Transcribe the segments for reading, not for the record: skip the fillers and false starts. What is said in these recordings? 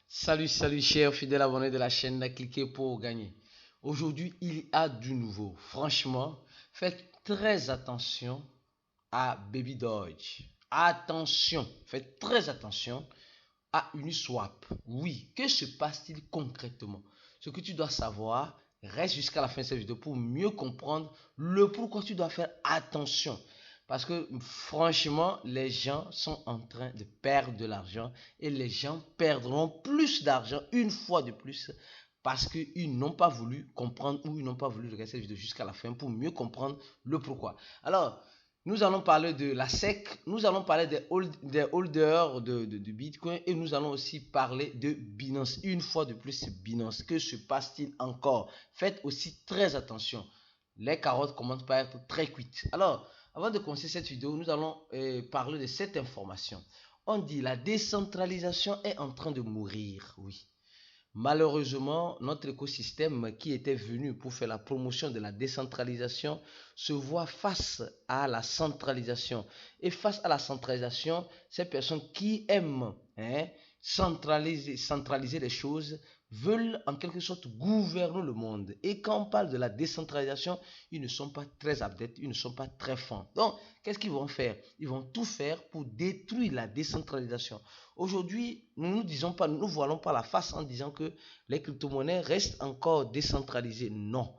Salut chers fidèles abonnés de la chaîne, cliquez pour gagner. Aujourd'hui, il y a du nouveau. Franchement, faites très attention à Baby Dodge. Attention, faites très attention à Uniswap. Oui, que se passe-t-il concrètement? Ce que tu dois savoir, reste jusqu'à la fin de cette vidéo pour mieux comprendre le pourquoi tu dois faire attention. Parce que franchement, les gens sont en train de perdre de l'argent et les gens perdront plus d'argent une fois de plus parce qu'ils n'ont pas voulu comprendre ou ils n'ont pas voulu regarder cette vidéo jusqu'à la fin pour mieux comprendre le pourquoi. Alors, nous allons parler de la SEC, nous allons parler des holders de Bitcoin et nous allons aussi parler de Binance. Une fois de plus, Binance, que se passe-t-il encore? Faites aussi très attention. Les carottes commencent par être très cuites. Alors, avant de commencer cette vidéo, nous allons parler de cette information. On dit la décentralisation est en train de mourir, oui. Malheureusement, notre écosystème qui était venu pour faire la promotion de la décentralisation se voit face à la centralisation. Et face à la centralisation, ces personnes qui aiment centraliser les choses veulent en quelque sorte gouverner le monde. Et quand on parle de la décentralisation, ils ne sont pas très adeptes, ils ne sont pas très forts. Donc, qu'est-ce qu'ils vont faire? Ils vont tout faire pour détruire la décentralisation. Aujourd'hui, nous ne voilons pas la face en disant que les crypto-monnaies restent encore décentralisées. Non,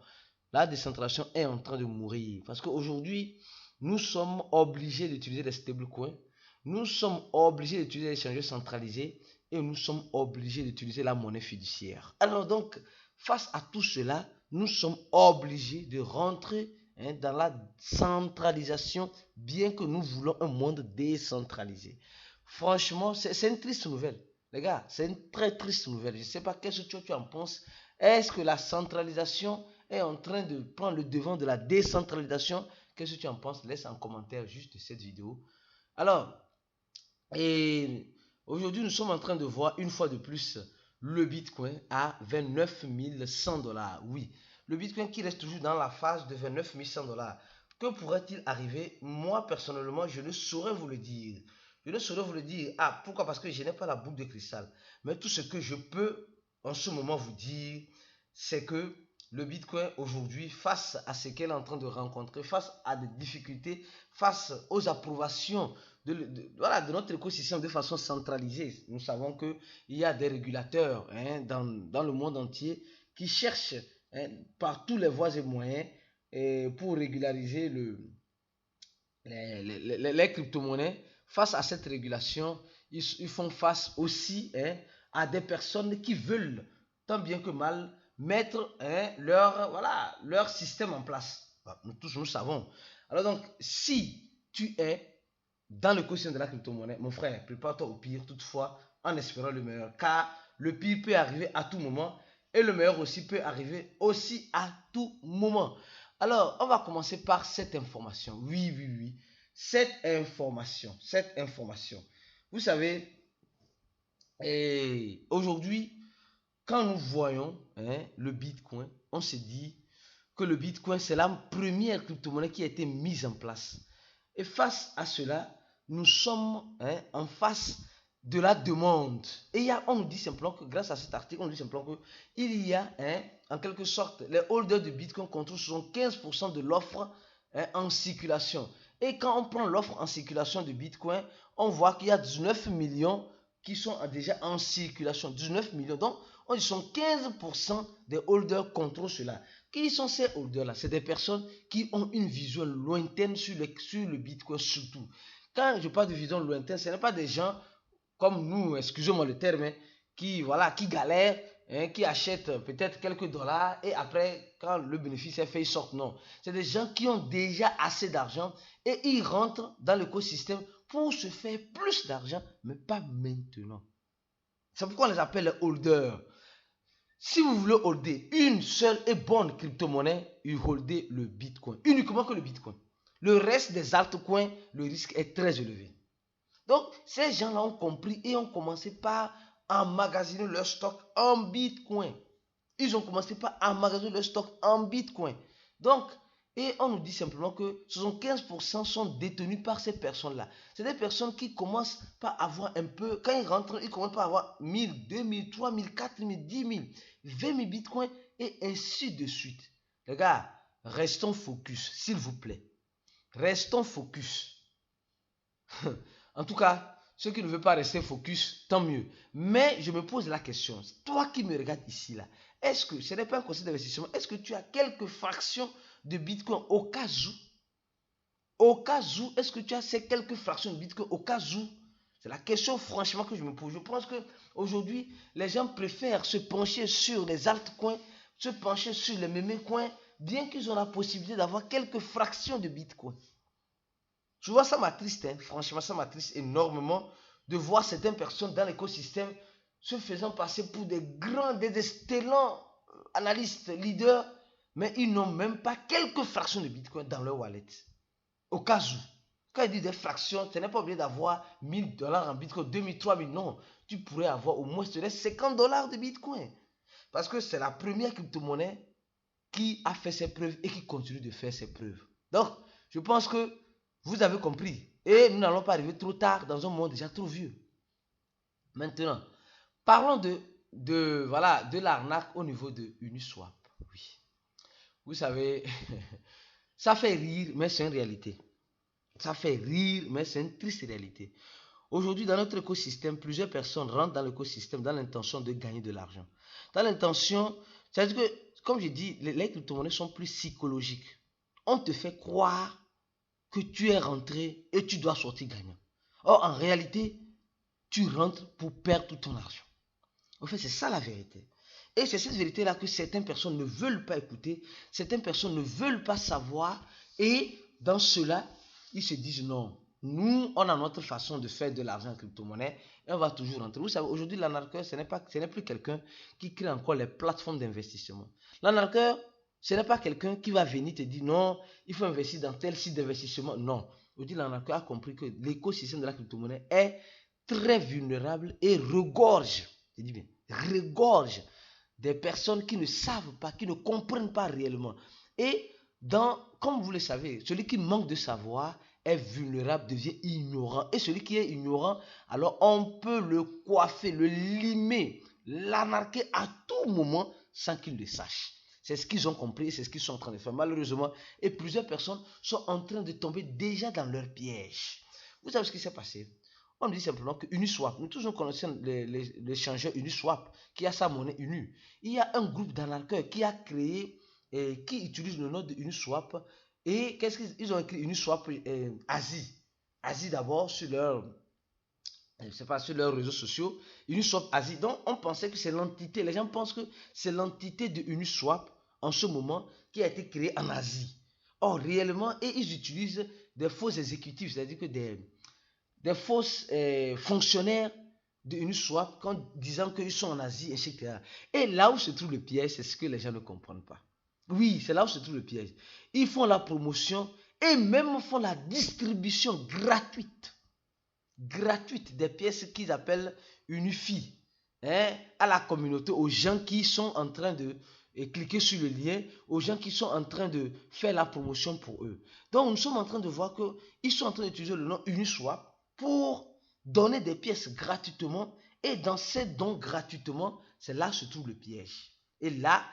la décentralisation est en train de mourir. Parce qu'aujourd'hui, nous sommes obligés d'utiliser les stablecoins. Nous sommes obligés d'utiliser les échangeurs centralisés et nous sommes obligés d'utiliser la monnaie fiduciaire. Alors donc, face à tout cela, nous sommes obligés de rentrer dans la centralisation, bien que nous voulons un monde décentralisé. Franchement, c'est une triste nouvelle. Les gars, c'est une très triste nouvelle. Je ne sais pas qu'est-ce que tu en penses. Est-ce que la centralisation est en train de prendre le devant de la décentralisation? Qu'est-ce que tu en penses? Laisse un commentaire juste de cette vidéo. Alors, et aujourd'hui, nous sommes en train de voir une fois de plus le Bitcoin à 29 100 $. Oui, le Bitcoin qui reste toujours dans la phase de 29 100 $. Que pourrait-il arriver? Moi, personnellement, je ne saurais vous le dire. Je ne saurais vous le dire. Ah, pourquoi? Parce que je n'ai pas la boule de cristal. Mais tout ce que je peux en ce moment vous dire, c'est que le Bitcoin aujourd'hui, face à ce qu'elle est en train de rencontrer, face à des difficultés, face aux approbations de notre écosystème de façon centralisée. Nous savons qu'il y a des régulateurs dans le monde entier qui cherchent par tous les voies et moyens pour régulariser les crypto-monnaies. Face à cette régulation, ils font face aussi à des personnes qui veulent, tant bien que mal, mettre leur système en place. Nous tous, nous savons. Alors donc, si tu es dans le quotient de la crypto-monnaie, mon frère, prépare-toi au pire, toutefois, en espérant le meilleur. Car le pire peut arriver à tout moment et le meilleur aussi peut arriver aussi à tout moment. Alors, on va commencer par cette information. Oui. Cette information. Vous savez, aujourd'hui, quand nous voyons le Bitcoin, on se dit que le Bitcoin, c'est la première crypto-monnaie qui a été mise en place. Et face à cela, nous sommes en face de la demande. Et on nous dit simplement que, grâce à cet article, on nous dit simplement qu'il y a, en quelque sorte, les holders de Bitcoin contrôlent 75% de l'offre en circulation. Et quand on prend l'offre en circulation de Bitcoin, on voit qu'il y a 19 millions qui sont déjà en circulation. 19 millions. Donc, on dit 15% des holders contrôlent cela. Qui sont ces holders-là? C'est des personnes qui ont une vision lointaine sur le Bitcoin surtout. Quand je parle de vision lointaine, ce n'est pas des gens comme nous, excusez-moi le terme, qui galèrent, qui achètent peut-être quelques dollars et après, quand le bénéfice est fait, ils sortent. Non. C'est des gens qui ont déjà assez d'argent et ils rentrent dans l'écosystème pour se faire plus d'argent, mais pas maintenant. C'est pourquoi on les appelle les holders. Si vous voulez holder une seule et bonne crypto-monnaie, vous holdez le Bitcoin. Uniquement que le Bitcoin. Le reste des altcoins, le risque est très élevé. Donc, ces gens-là ont compris et ont commencé par emmagasiner leur stock en Bitcoin. Ils ont commencé par emmagasiner leur stock en Bitcoin. Donc, Et on nous dit simplement que 75% sont détenus par ces personnes-là. C'est des personnes qui commencent par avoir un peu, quand ils rentrent, ils commencent par avoir 1000, 2000, 3000, 4000, 10 000, 20 000 bitcoins et ainsi de suite. Les gars, restons focus, s'il vous plaît. Restons focus. En tout cas, ceux qui ne veulent pas rester focus, tant mieux. Mais je me pose la question, toi qui me regardes ici, là, est-ce que ce n'est pas un conseil d'investissement, est-ce que tu as quelques fractions de bitcoin au cas où? Au cas où, est-ce que tu as ces quelques fractions de bitcoin au cas où? C'est la question franchement que je me pose. Je pense qu'aujourd'hui, les gens préfèrent se pencher sur les altcoins, se pencher sur les mémés coins, bien qu'ils ont la possibilité d'avoir quelques fractions de bitcoin. Souvent, ça m'attriste, hein. Franchement, ça m'attriste énormément de voir certaines personnes dans l'écosystème se faisant passer pour des grands, des excellents analystes, leaders, mais ils n'ont même pas quelques fractions de bitcoin dans leur wallet. Au cas où. Quand il dit des fractions, tu n'es pas obligé d'avoir 1000 dollars en bitcoin, 2000, 3000, non. Tu pourrais avoir au moins 50 dollars de bitcoin. Parce que c'est la première crypto-monnaie qui a fait ses preuves et qui continue de faire ses preuves. Donc, je pense que vous avez compris. Et nous n'allons pas arriver trop tard dans un monde déjà trop vieux. Maintenant, parlons de l'arnaque au niveau de Uniswap. Oui. Vous savez, ça fait rire, mais c'est une réalité. Ça fait rire, mais c'est une triste réalité. Aujourd'hui, dans notre écosystème, plusieurs personnes rentrent dans l'écosystème dans l'intention de gagner de l'argent. Dans l'intention, c'est-à-dire que, comme je dis, les crypto-monnaies sont plus psychologiques. On te fait croire que tu es rentré et tu dois sortir gagnant. Or, en réalité, tu rentres pour perdre tout ton argent. En fait, c'est ça la vérité. Et c'est cette vérité-là que certaines personnes ne veulent pas écouter, certaines personnes ne veulent pas savoir, et dans cela, ils se disent non, nous, on a notre façon de faire de l'argent en crypto-monnaie, et on va toujours rentrer. Vous savez, aujourd'hui, l'arnaqueur, ce n'est plus quelqu'un qui crée encore les plateformes d'investissement. L'arnaqueur, ce n'est pas quelqu'un qui va venir te dire non, il faut investir dans tel site d'investissement. Non. Aujourd'hui, l'arnaqueur a compris que l'écosystème de la crypto-monnaie est très vulnérable et regorge, je dis bien, regorge des personnes qui ne savent pas, qui ne comprennent pas réellement. Et comme vous le savez, celui qui manque de savoir est vulnérable, devient ignorant. Et celui qui est ignorant, alors on peut le coiffer, le limer, l'anarquer à tout moment sans qu'il le sache. C'est ce qu'ils ont compris, c'est ce qu'ils sont en train de faire malheureusement. Et plusieurs personnes sont en train de tomber déjà dans leur piège. Vous savez ce qui s'est passé? On dit simplement que Uniswap, nous tous connaissons l'échangeur Uniswap qui a sa monnaie Unu. Il y a un groupe d'anarqueurs qui a créé et qui utilise le nom de Uniswap. Et qu'est-ce qu'ils ont écrit? Uniswap Asie. Asie d'abord sur sur leurs réseaux sociaux. Uniswap Asie. Donc on pensait que c'est l'entité. Les gens pensent que c'est l'entité de Uniswap en ce moment qui a été créée en Asie. Or réellement, et ils utilisent des faux exécutifs, c'est-à-dire que des fausses fonctionnaires de Uniswap disant qu'ils sont en Asie, etc. Et là où se trouve le piège, c'est ce que les gens ne comprennent pas. Oui, c'est là où se trouve le piège. Ils font la promotion et même font la distribution gratuite des pièces qu'ils appellent Unifi à la communauté, aux gens qui sont en train de cliquer sur le lien, aux gens qui sont en train de faire la promotion pour eux. Donc nous sommes en train de voir qu'ils sont en train d'utiliser le nom Uniswap pour donner des pièces gratuitement, et dans ces dons gratuitement, c'est là que se trouve le piège. Et là,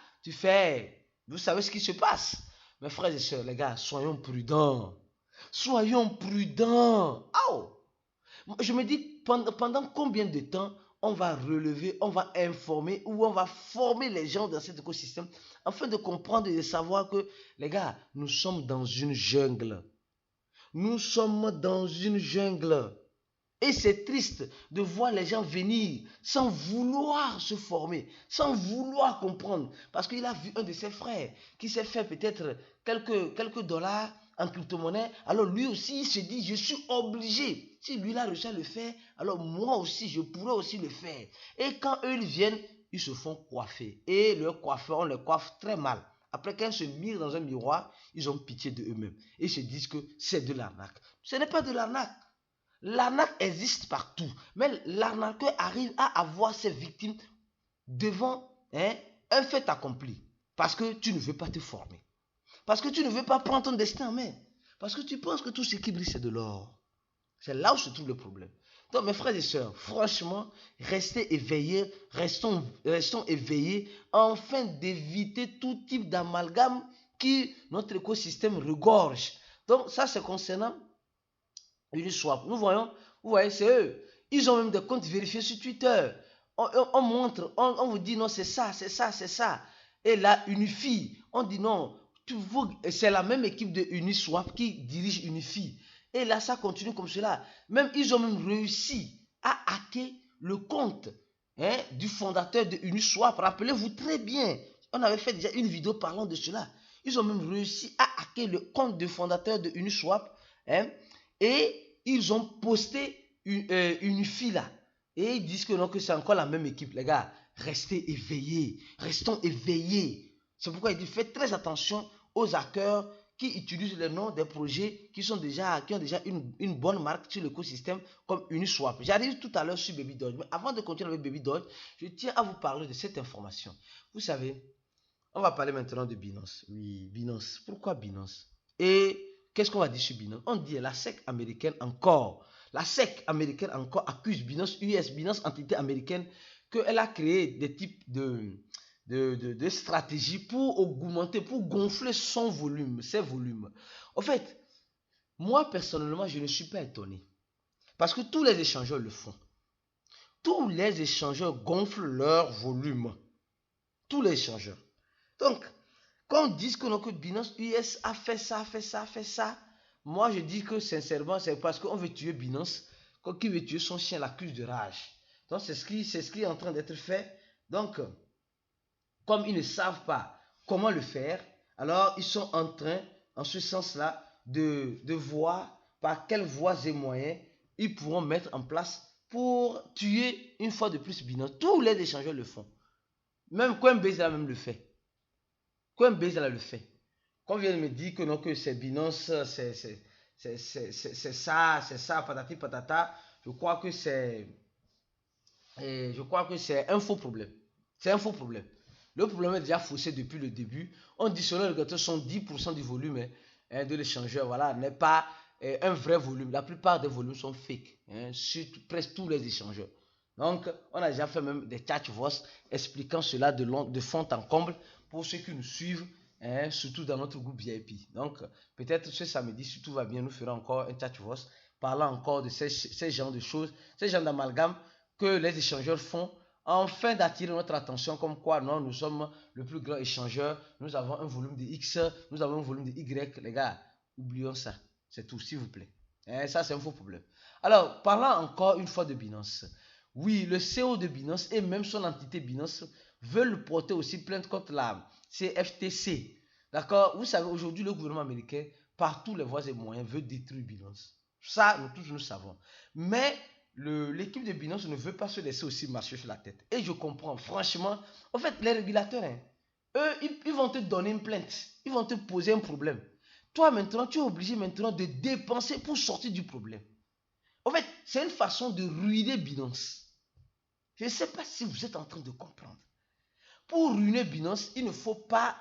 vous savez ce qui se passe. Mes frères et sœurs, les gars, soyons prudents. Soyons prudents. Oh! Je me dis, pendant combien de temps on va relever, on va informer ou on va former les gens dans cet écosystème afin de comprendre et de savoir que, les gars, nous sommes dans une jungle. Nous sommes dans une jungle. Et c'est triste de voir les gens venir sans vouloir se former, sans vouloir comprendre. Parce qu'il a vu un de ses frères qui s'est fait peut-être quelques dollars en crypto-monnaie. Alors lui aussi, il se dit, je suis obligé. Si lui a réussi à le faire, alors moi aussi, je pourrais aussi le faire. Et quand eux ils viennent, ils se font coiffer. Et leur coiffeur, on les coiffe très mal. Après, quand ils se mirent dans un miroir, ils ont pitié de eux-mêmes. Et ils se disent que c'est de l'arnaque. Ce n'est pas de l'arnaque. L'arnaque existe partout. Mais l'arnaqueur arrive à avoir ses victimes devant un fait accompli. Parce que tu ne veux pas te former. Parce que tu ne veux pas prendre ton destin en main. Parce que tu penses que tout ce qui brille, c'est de l'or. C'est là où se trouve le problème. Donc, mes frères et sœurs, franchement, restez éveillés, restons éveillés, afin d'éviter tout type d'amalgame qui notre écosystème regorge. Donc, ça, c'est concernant Uniswap. Nous voyons, vous voyez, c'est eux. Ils ont même des comptes vérifiés sur Twitter. On montre, on vous dit non, c'est ça, c'est ça, c'est ça. Et là, Unify, on dit non, c'est la même équipe de Uniswap qui dirige Unify. Et là, ça continue comme cela. Même, ils ont même réussi à hacker le compte du fondateur de Uniswap. Rappelez-vous très bien, on avait fait déjà une vidéo parlant de cela. Ils ont même réussi à hacker le compte du fondateur de Uniswap. Et ils ont posté Unify là. Et ils disent que non, que c'est encore la même équipe. Les gars, restez éveillés. Restons éveillés. C'est pourquoi il dit, faites très attention aux hackers qui utilisent les noms des projets qui ont déjà une bonne marque sur l'écosystème comme Uniswap. J'arrive tout à l'heure sur Baby Doge. Mais avant de continuer avec Baby Doge, je tiens à vous parler de cette information. Vous savez, on va parler maintenant de Binance. Oui, Binance. Pourquoi Binance? Et qu'est-ce qu'on va dire sur Binance? On dit la SEC américaine encore. La SEC américaine encore accuse Binance US, Binance entité américaine, qu'elle a créé des types de stratégies pour augmenter, pour gonfler son volume, ses volumes. En fait, moi personnellement, je ne suis pas étonné. Parce que tous les échangeurs le font. Tous les échangeurs gonflent leur volume. Tous les échangeurs. Donc, quand on dit que Binance US a fait ça, fait ça, fait ça, moi je dis que sincèrement, c'est parce qu'on veut tuer Binance, qui veut tuer son chien, l'accuse de rage. Donc, c'est ce qui est en train d'être fait. Donc, comme ils ne savent pas comment le faire, alors ils sont en train, en ce sens-là, de voir par quelles voies et moyens ils pourront mettre en place pour tuer une fois de plus Binance. Tous les échangeurs le font. Même Coinbase là même le fait. Coinbase là le fait. Quand on vient de me dire que non, que c'est Binance, c'est ça, patati patata, je crois que c'est un faux problème. C'est un faux problème. Le problème est déjà faussé depuis le début. On dit selon les gâteaux, 10% du volume de l'échangeur, voilà, n'est pas un vrai volume. La plupart des volumes sont fake, sur presque tous les échangeurs. Donc, on a déjà fait même des chat voice expliquant cela de fond en comble pour ceux qui nous suivent, surtout dans notre groupe VIP. Donc, peut-être ce samedi, si tout va bien, nous ferons encore un chat voice parlant encore de ces genres de choses, ces genres d'amalgame que les échangeurs font afin d'attirer notre attention comme quoi non, nous sommes le plus grand échangeur, nous avons un volume de X, nous avons un volume de Y. Les gars, oublions ça. C'est tout, s'il vous plaît. Ça, c'est un faux problème. Alors, parlant encore une fois de Binance. Oui, le CEO de Binance et même son entité Binance veulent porter aussi plainte contre la CFTC. D'accord? Vous savez, aujourd'hui, le gouvernement américain, par tous les voies et moyens, veut détruire Binance. Ça, nous tous, nous savons. Mais l'équipe de Binance ne veut pas se laisser aussi marcher sur la tête. Et je comprends, franchement. En fait, les régulateurs, eux, ils vont te donner une plainte. Ils vont te poser un problème. Toi, maintenant, tu es obligé maintenant de dépenser pour sortir du problème. En fait, c'est une façon de ruiner Binance. Je ne sais pas si vous êtes en train de comprendre. Pour ruiner Binance, il ne faut pas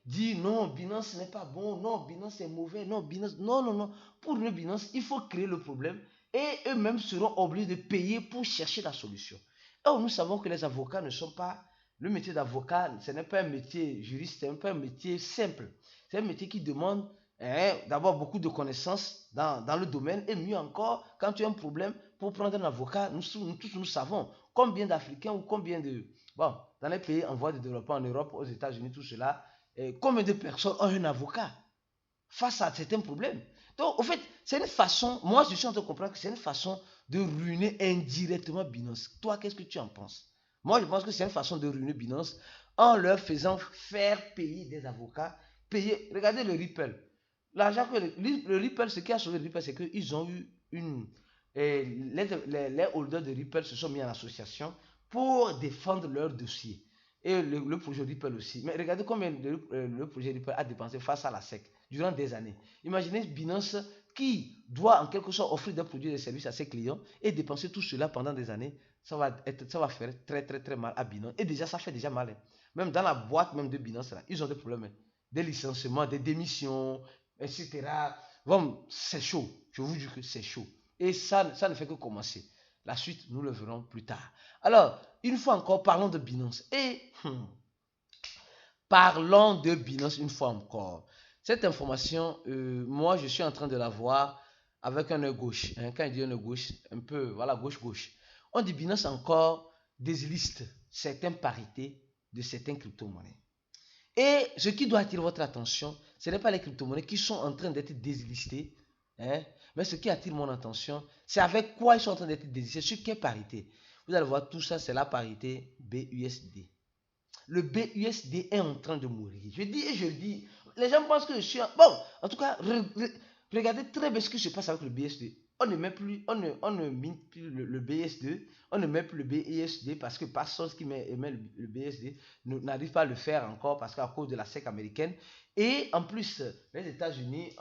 dire non, Binance n'est pas bon, non, Binance est mauvais, non, Binance... Non, non, non. Pour ruiner Binance, il faut créer le problème et eux-mêmes seront obligés de payer pour chercher la solution. Or, nous savons que les avocats ne sont pas... Le métier d'avocat, ce n'est pas un métier juriste, ce n'est pas un métier simple. C'est un métier qui demande d'abord beaucoup de connaissances dans le domaine et mieux encore, quand tu as un problème, pour prendre un avocat, nous tous nous savons combien d'Africains ou combien de... Bon, dans les pays en voie de développement, en Europe, aux États-Unis, tout cela, combien de personnes ont un avocat face à certains problèmes. Donc, en fait, c'est une façon, moi je suis en train de comprendre que c'est une façon de ruiner indirectement Binance. Toi, qu'est-ce que tu en penses? Moi, je pense que c'est une façon de ruiner Binance en leur faisant faire payer des avocats, payer. Regardez le Ripple. L'argent que le Ripple, ce qui a sauvé le Ripple, c'est qu'ils ont eu une... les holders de Ripple se sont mis en association pour défendre leur dossier. Et le projet Ripple aussi. Mais regardez combien le projet Ripple a dépensé face à la SEC durant des années. Imaginez Binance qui doit en quelque sorte offrir des produits et des services à ses clients et dépenser tout cela pendant des années. Ça va faire très très très mal à Binance. Et déjà, ça fait déjà mal. Même dans la boîte même de Binance, là, ils ont des problèmes. des licenciements, des démissions, etc. Bon, c'est chaud. Je vous dis que c'est chaud. Et ça ne fait que commencer. La suite, nous le verrons plus tard. Alors, une fois encore, parlons de Binance. Parlons de Binance une fois encore. Cette information, moi, je suis en train de la voir avec un œil gauche. Hein. Quand je dis un œil gauche, un peu, voilà, gauche-gauche. On dit Binance encore désliste certaines parités de certaines crypto-monnaies. Et ce qui doit attirer votre attention, ce n'est pas les crypto-monnaies qui sont en train d'être déslistées, hein, mais ce qui attire mon attention, c'est avec quoi ils sont en train d'être désistés, sur quelle parité. Vous allez voir, tout ça, c'est la parité BUSD. Le BUSD est en train de mourir. Je dis et je dis, les gens pensent que je suis... Bon, en tout cas, regardez très bien ce qui se passe avec le BUSD. On ne met plus, on ne mine plus le BUSD, on ne met plus le BUSD parce que personne qui met le BUSD n'arrive pas à le faire encore parce qu'à cause de la SEC américaine. Et en plus, les États-Unis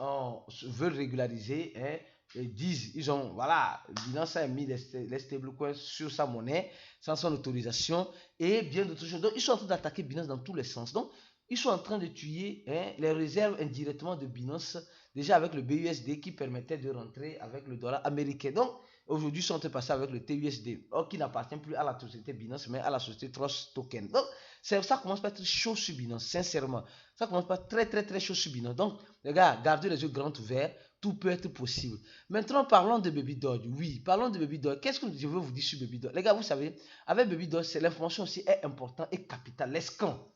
veulent régulariser, hein, disent, ils ont, voilà, Binance a mis les stablecoins sur sa monnaie sans son autorisation et bien d'autres choses. Donc, ils sont en train d'attaquer Binance dans tous les sens. Donc, ils sont en train de tuer, hein, les réserves indirectement de Binance, déjà avec le BUSD qui permettait de rentrer avec le dollar américain. Donc, aujourd'hui, ils sont en train de passer avec le TUSD, qui n'appartient plus à la société Binance, mais à la société Trust Token. Donc, ça commence par être chaud sur Binance, sincèrement. Ça commence par être très, très, très chaud sur Binance. Donc, les gars, gardez les yeux grands ouverts. Tout peut être possible. Maintenant, parlons de Baby Doge. Oui, parlons de Baby Doge. Qu'est-ce que je veux vous dire sur Baby Doge? Les gars, vous savez, avec Baby Doge, l'information aussi est importante et capitale. Les scans,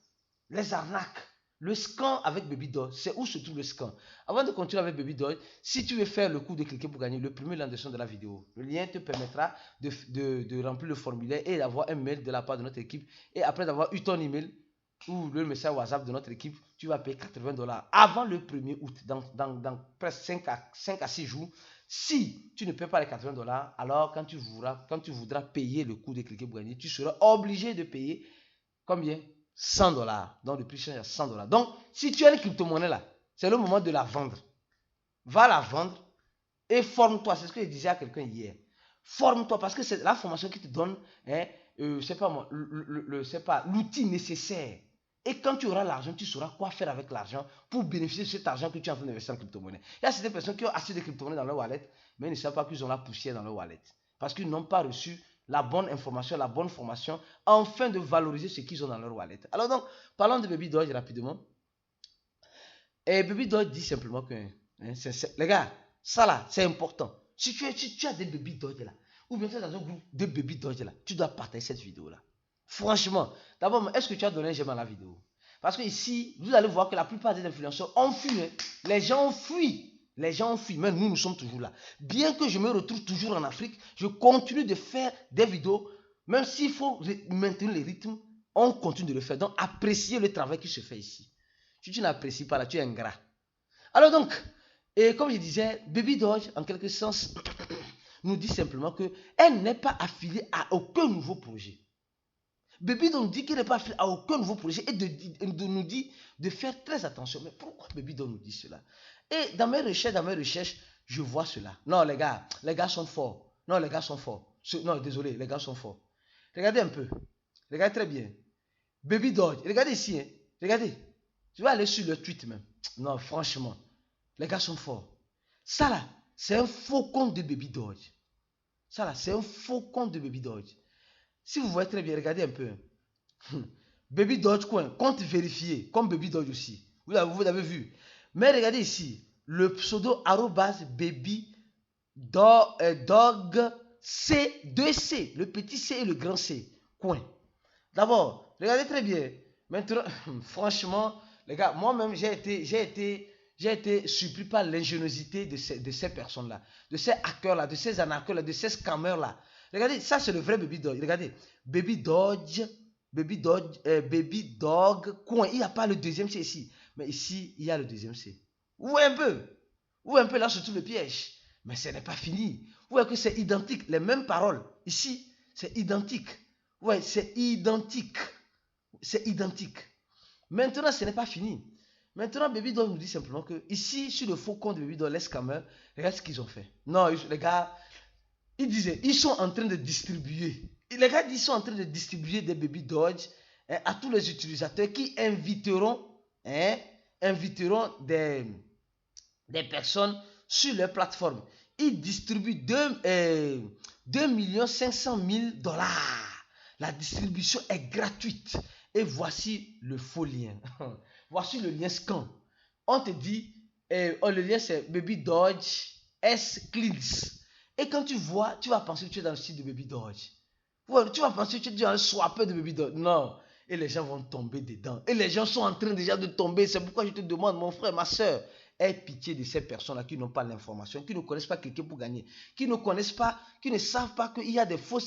les arnaques. Le scan avec Baby Doge, c'est où se trouve le scan? Avant de continuer avec Baby Doge, si tu veux faire le coup de cliquer pour gagner, le premier lien de la vidéo, le lien te permettra de remplir le formulaire et d'avoir un mail de la part de notre équipe. Et après d'avoir eu ton email ou le message WhatsApp de notre équipe, tu vas payer $80 avant le 1er août, dans presque 5 à 6 jours. Si tu ne paies pas les $80, alors quand tu voudras payer le coût de cliquer pour gagner, tu seras obligé de payer combien? $100. Donc le prix change à $100. Donc si tu as une crypto-monnaie là, c'est le moment de la vendre. Va la vendre et forme-toi. C'est ce que je disais à quelqu'un hier. Forme-toi parce que c'est la formation qui te donne, hein, c'est pas moi, c'est pas l'outil nécessaire. Et quand tu auras l'argent, tu sauras quoi faire avec l'argent pour bénéficier de cet argent que tu es en train d'investir en crypto-monnaie. Il y a certaines personnes qui ont assez de crypto-monnaie dans leur wallet, mais ils ne savent pas qu'ils ont la poussière dans leur wallet. Parce qu'ils n'ont pas reçu la bonne information, la bonne formation, afin de valoriser ce qu'ils ont dans leur wallet. Alors donc, parlons de Baby Doge rapidement. Et Baby Doge dit simplement que, hein, les gars, ça là, c'est important. Si tu as des Baby Doge là, ou bien tu es dans un groupe de Baby Doge là, tu dois partager cette vidéo là. Franchement, d'abord, est-ce que tu as donné un j'aime à la vidéo? Parce que ici, vous allez voir que la plupart des influenceurs ont fui. Hein. Les gens ont fui. Les gens ont fui. Mais nous sommes toujours là. Bien que je me retrouve toujours en Afrique, je continue de faire des vidéos. Même s'il faut maintenir les rythmes, on continue de le faire. Donc, appréciez le travail qui se fait ici. Si tu n'apprécies pas là, tu es ingrat. Alors donc, et comme je disais, Baby Doge, en quelque sens, nous dit simplement qu'elle n'est pas affiliée à aucun nouveau projet. Baby Doge nous dit qu'il n'est pas affilié à aucun nouveau projet et de nous dit de faire très attention. Mais pourquoi Baby Doge nous dit cela? Et dans mes recherches, je vois cela. Non, les gars sont forts. Non, les gars sont forts. Non, désolé, les gars sont forts. Regardez un peu. Regardez très bien. Baby Doge, regardez ici. Hein. Regardez. Je vais aller sur le tweet même. Non, franchement, les gars sont forts. Ça là, c'est un faux compte de Baby Doge. Ça là, c'est un faux compte de Baby Doge. Si vous voyez très bien, regardez un peu. Baby Doge Coin, compte vérifié, comme Baby Doge aussi. Vous avez vu. Mais regardez ici, le pseudo @baby dog C2C, le petit C et le grand C. Coin. D'abord, regardez très bien. Maintenant, franchement, les gars, moi-même, j'ai été surpris par l'ingéniosité de ces personnes-là, de ces hackers-là, de ces arnaqueurs-là, de ces scammers-là. Regardez, ça c'est le vrai Baby Doge. Regardez, Baby Dog, coin. Il n'y a pas le deuxième C ici. Mais ici, il y a le deuxième C. Où un peu? Où un peu là se trouve le piège? Mais ce n'est pas fini. Vous voyez que c'est identique, les mêmes paroles. Ici, c'est identique. Ouais, c'est identique. C'est identique. Maintenant, ce n'est pas fini. Maintenant, Baby Doge nous dit simplement que ici, sur le faux compte de Baby Doge, les scammers, regarde ce qu'ils ont fait. Non, les gars, ils disaient, ils sont en train de distribuer. Les gars, ils sont en train de distribuer des Baby Doge, hein, à tous les utilisateurs qui inviteront, hein, inviteront des personnes sur leur plateforme. Ils distribuent 2,5 millions $. La distribution est gratuite. Et voici le faux lien. Voici le lien scan. On te dit, le lien c'est Baby Dodge S Cleans. Et quand tu vois, tu vas penser que tu es dans le site de Baby Dodge. Tu vas penser que tu es dans le swapper de Baby Dodge. Non. Et les gens vont tomber dedans. Et les gens sont en train déjà de tomber. C'est pourquoi je te demande, mon frère, ma soeur, aie pitié de ces personnes-là qui n'ont pas l'information, qui ne connaissent pas quelqu'un pour gagner, qui ne connaissent pas, qui ne savent pas qu'il y a des faux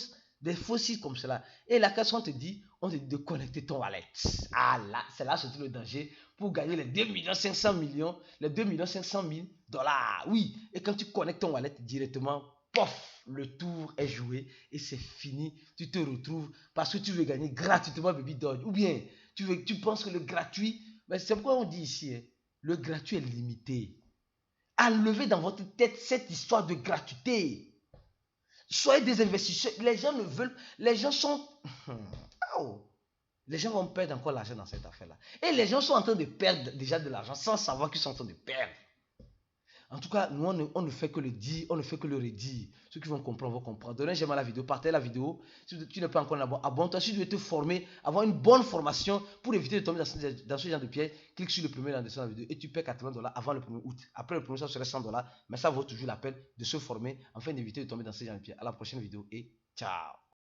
sites comme cela. Et là, qu'est-ce qu'on te dit? On te dit de connecter ton wallet. Ah là, c'est là surtout le danger pour gagner les 2,5 millions, les 2,5 millions $. Oui, et quand tu connectes ton wallet directement, pof, le tour est joué et c'est fini. Tu te retrouves parce que tu veux gagner gratuitement Baby Dodge. Ou bien, tu penses que le gratuit, mais c'est pourquoi on dit ici, hein, le gratuit est limité. Enlevez dans votre tête cette histoire de gratuité. Soyez des investisseurs. Les gens ne veulent. Les gens sont. Oh. Les gens vont perdre encore l'argent dans cette affaire-là. Et les gens sont en train de perdre déjà de l'argent sans savoir qu'ils sont en train de perdre. En tout cas, nous, on ne fait que le dire, on ne fait que le redire. Ceux qui vont comprendre vont comprendre. Donnez j'aime à la vidéo, partagez la vidéo. Si tu n'es pas encore abonne-toi. Si tu veux te former, avoir une bonne formation pour éviter de tomber dans ce genre de piège, clique sur le premier lien de la vidéo et tu paies $80 avant le 1er août. Après le 1er, ça serait $100, mais ça vaut toujours la peine de se former afin d'éviter de tomber dans ce genre de piège. À la prochaine vidéo et ciao.